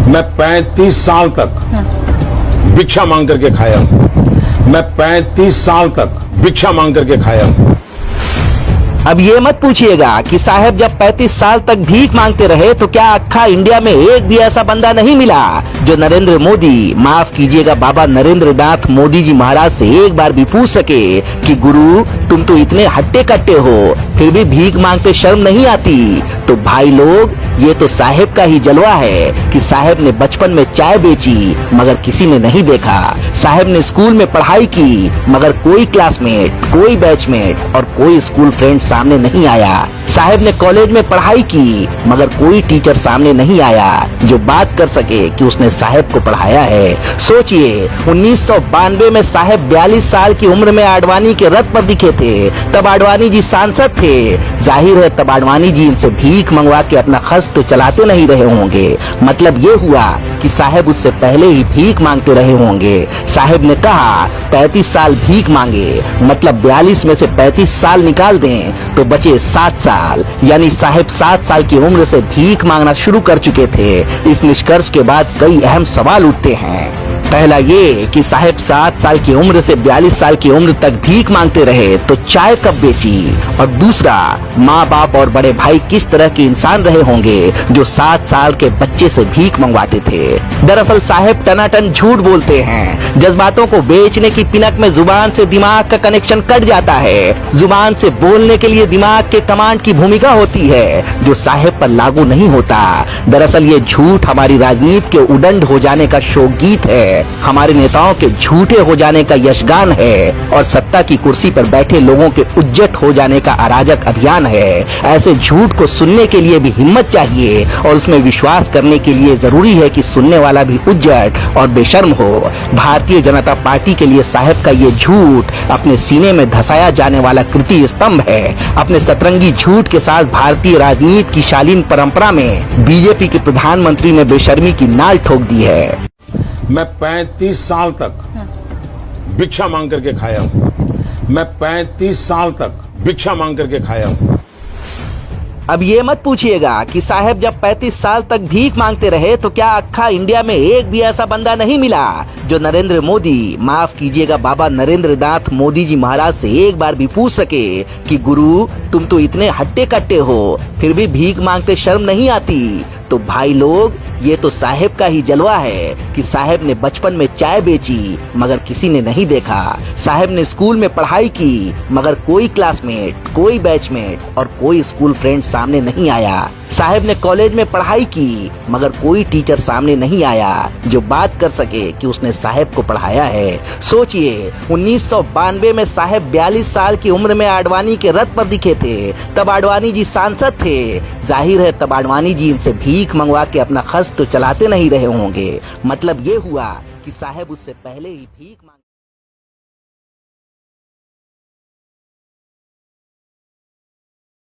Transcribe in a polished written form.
मैं 35 साल तक भिक्षा मांग करके खाया हूं। मैं 35 साल तक भिक्षा मांग करके खाया हूं। अब ये मत पूछिएगा कि साहब जब 35 साल तक भीख मांगते रहे तो क्या अक्खा इंडिया में एक भी ऐसा बंदा नहीं मिला जो नरेंद्र मोदी, माफ कीजिएगा बाबा नरेंद्र नाथ मोदी जी महाराज से एक बार भी पूछ सके कि गुरु तुम तो इतने हट्टे कट्टे हो फिर भी भीख मांगते शर्म नहीं आती। तो भाई लोग ये तो साहेब का ही जलवा है कि साहेब ने बचपन में चाय बेची मगर किसी ने नहीं देखा। साहेब ने स्कूल में पढ़ाई की मगर कोई क्लासमेट, कोई बैचमेट और कोई स्कूल फ्रेंड सामने नहीं आया। साहेब ने कॉलेज में पढ़ाई की मगर कोई टीचर सामने नहीं आया जो बात कर सके कि उसने साहेब को पढ़ाया है। सोचिए 1992 में साहेब 42 साल की उम्र में आडवाणी के रथ पर दिखे थे। तब आडवाणी जी सांसद थे। जाहिर है तब आडवाणी जी इनसे भीख मंगवा के अपना खर्च तो चलाते नहीं रहे होंगे। मतलब ये हुआ कि साहेब उससे पहले ही भीख मांगते रहे होंगे। साहेब ने कहा 35 साल भीख मांगे, मतलब 42 में से 35 साल निकाल दें तो बचे 7 साल, यानी साहेब 7 साल की उम्र से भीख मांगना शुरू कर चुके थे। इस निष्कर्ष के बाद कई अहम सवाल उठते हैं। पहला ये कि साहेब 7 साल की उम्र से 42 साल की उम्र तक भीख मांगते रहे तो चाय कब बेची, और दूसरा माँ बाप और बड़े भाई किस तरह के इंसान रहे होंगे जो 7 साल के बच्चे से भीख मंगवाते थे। दरअसल साहेब टनाटन झूठ बोलते हैं। जज्बातों को बेचने की पिनक में जुबान से दिमाग का कनेक्शन कट जाता है। जुबान से बोलने के लिए दिमाग के कमांड की भूमिका होती है जो साहेब पर लागू नहीं होता। दरअसल ये झूठ हमारी राजनीति के उदंड हो जाने का शोकगीत है, हमारे नेताओं के झूठे हो जाने का यशगान है और सत्ता की कुर्सी पर बैठे लोगों के उज्जट हो जाने का अराजक अभियान है। ऐसे झूठ को सुनने के लिए भी हिम्मत चाहिए और उसमें विश्वास करने के लिए जरूरी है कि सुनने वाला भी उज्जट और बेशर्म हो। भारतीय जनता पार्टी के लिए साहेब का ये झूठ अपने सीने में धसाया जाने वाला कृति स्तंभ है। अपने सतरंगी झूठ के साथ भारतीय राजनीति की शालीन परंपरा में बीजेपी के प्रधानमंत्री ने बेशर्मी की नाल ठोक दी है। मैं 35 साल तक भिक्षा मांग करके खाया हूं। मैं 35 साल तक भिक्षा मांग करके खाया हूं। अब ये मत पूछिएगा कि साहब जब 35 साल तक भीख मांगते रहे तो क्या अक्खा इंडिया में एक भी ऐसा बंदा नहीं मिला जो नरेंद्र मोदी, माफ कीजिएगा बाबा नरेंद्र नाथ मोदी जी महाराज से एक बार भी पूछ सके कि गुरु तुम तो इतने हट्टे कट्टे हो फिर भी भीख मांगते शर्म नहीं आती। तो भाई लोग ये तो साहेब का ही जलवा है कि साहेब ने बचपन में चाय बेची मगर किसी ने नहीं देखा। साहेब ने स्कूल में पढ़ाई की मगर कोई क्लासमेट, कोई बैचमेट और कोई स्कूल फ्रेंड सामने नहीं आया। साहेब ने कॉलेज में पढ़ाई की मगर कोई टीचर सामने नहीं आया जो बात कर सके कि उसने साहेब को पढ़ाया है। सोचिए 1992 में साहेब 42 साल की उम्र में आडवाणी के रथ पर दिखे थे। तब आडवाणी जी सांसद थे। जाहिर है तब आडवाणी जी इनसे भीख मंगवा के अपना खर्च तो चलाते नहीं रहे होंगे। मतलब ये हुआ कि साहेब उससे पहले ही भीख मांग